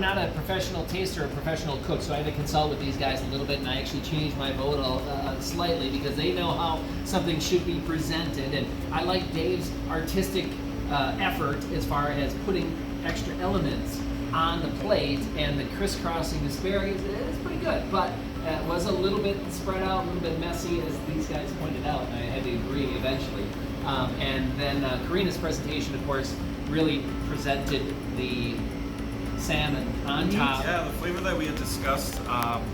not a professional taster or a professional cook, so I had to consult with these guys a little bit, and I actually changed my vote slightly because they know how something should be presented, and I like Dave's artistic effort as far as putting extra elements on the plate, and the crisscrossing asparagus is pretty good, but it was a little bit spread out, a little bit messy, as these guys pointed out, and I had to agree eventually. And then Karina's presentation, of course, really presented the salmon on top. Yeah, the flavor that we had discussed,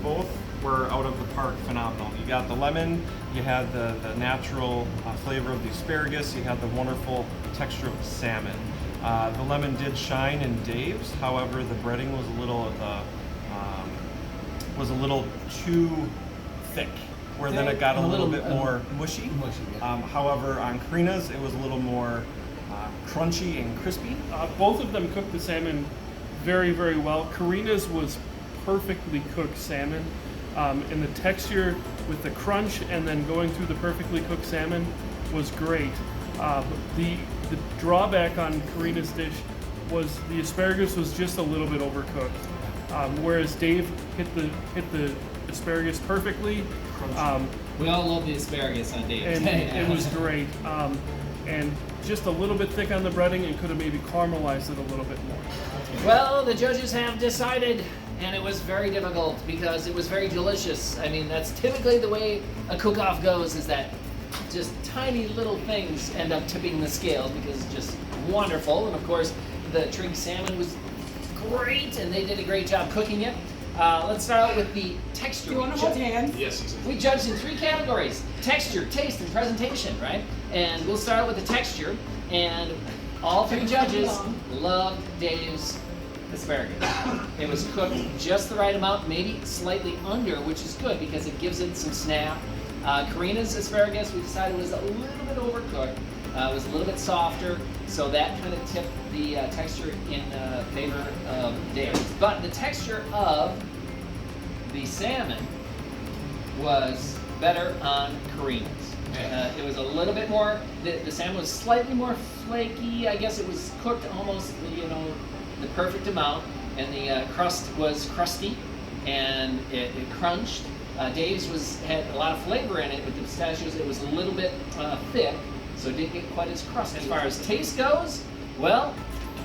both were out of the park, phenomenal. You got the lemon, you had the natural flavor of the asparagus, you had the wonderful texture of the salmon. The lemon did shine in Dave's, however, the breading was a little too thick, where then it got a little bit more mushy. Yeah. However, on Karina's, it was a little more crunchy and crispy. Both of them cooked the salmon very, very well. Karina's was perfectly cooked salmon, and the texture with the crunch and then going through the perfectly cooked salmon was great. The drawback on Karina's dish was the asparagus was just a little bit overcooked, whereas Dave hit the asparagus perfectly. We all love the asparagus on Dave's. And it was great. And just a little bit thick on the breading, and could have maybe caramelized it a little bit more. Well, the judges have decided, and it was very difficult because it was very delicious. I mean, that's typically the way a cook-off goes, is that just tiny little things end up tipping the scales because it's just wonderful. And of course, the Trigs salmon was great, and they did a great job cooking it. Let's start out with the texture. Do you want to hold hands? Yes. We judged in 3 categories: texture, taste, and presentation, right? And we'll start out with the texture, and all 3 judges loved Dave's asparagus. It was cooked just the right amount, maybe slightly under, which is good because it gives it some snap. Karina's asparagus, we decided, was a little bit overcooked. It was a little bit softer, so that kind of tipped the texture in favor of Dave's. But the texture of the salmon was better on Karina's. It was a little bit more, the salmon was slightly more flaky. I guess it was cooked almost, the perfect amount, and the crust was crusty, and it crunched. Dave's had a lot of flavor in it. With the pistachios, it was a little bit thick, so it didn't get quite as crusty. As far as taste goes, well,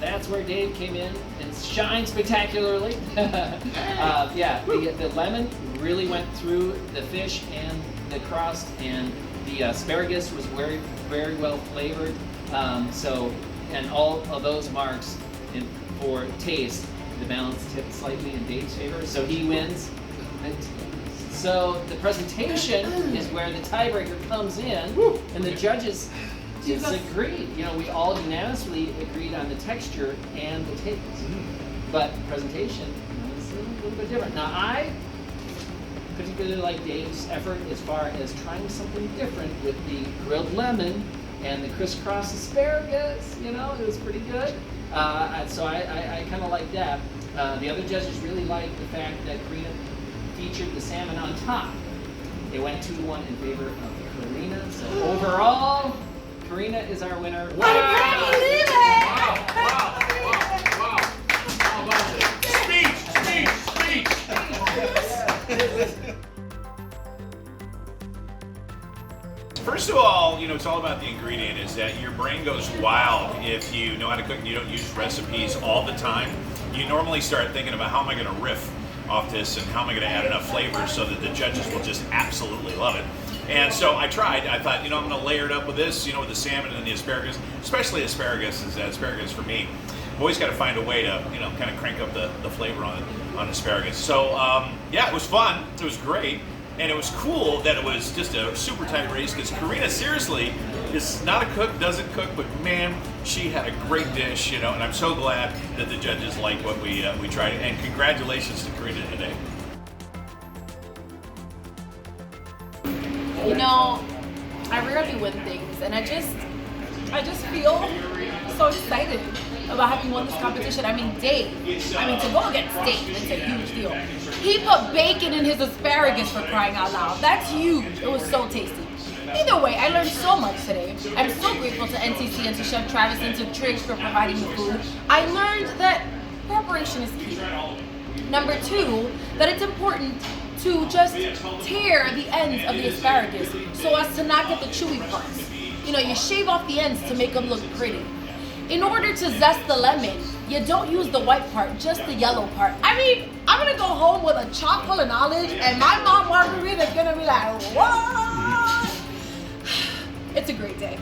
that's where Dave came in and shined spectacularly. The lemon really went through the fish and the crust, and the asparagus was very, very well flavored. And all of those marks for taste, the balance tipped slightly in Dave's favor, so he wins. So the presentation is where the tiebreaker comes in, and the judges disagreed. We all unanimously agreed on the texture and the taste, but presentation was a little bit different. Now, I particularly like Dave's effort as far as trying something different with the grilled lemon and the crisscross asparagus. It was pretty good. So I kind of like that. The other judges really liked the fact that Karina featured the salmon on top. It went 2-1 in favor of Karina. So overall, Karina is our winner. Wow! I can't believe it! Wow! How about it? Speech! First of all, it's all about the ingredient, is that your brain goes wild if you know how to cook and you don't use recipes all the time. You normally start thinking about how am I going to riff off this and how am I going to add enough flavor so that the judges will just absolutely love it. And so I tried. I thought, I'm going to layer it up with this, with the salmon and the asparagus, especially asparagus. Asparagus for me, I've always got to find a way to, kind of crank up the flavor on asparagus. So, it was fun. It was great. And it was cool that it was just a super tight race because Karina, seriously, is not a cook, doesn't cook, but man, she had a great dish, and I'm so glad that the judges liked what we tried. And congratulations to Karina today. I rarely win things, and I just feel so excited about having won this competition. Dave, to go against Dave, it's a huge deal. He put bacon in his asparagus, for crying out loud. That's huge. It was so tasty. Either way, I learned so much today. I'm so grateful to NTC and to Chef Travis and to Trigs for providing the food. I learned that pepper preparation is key. Number 2, that it's important to just tear the ends of the asparagus so as to not get the chewy parts. You know, you shave off the ends to make them look pretty. In order to zest the lemon, you don't use the white part, just the yellow part. I mean, I'm gonna go home with a chock full of knowledge, and my mom Marguerite is gonna be like, what? It's a great day.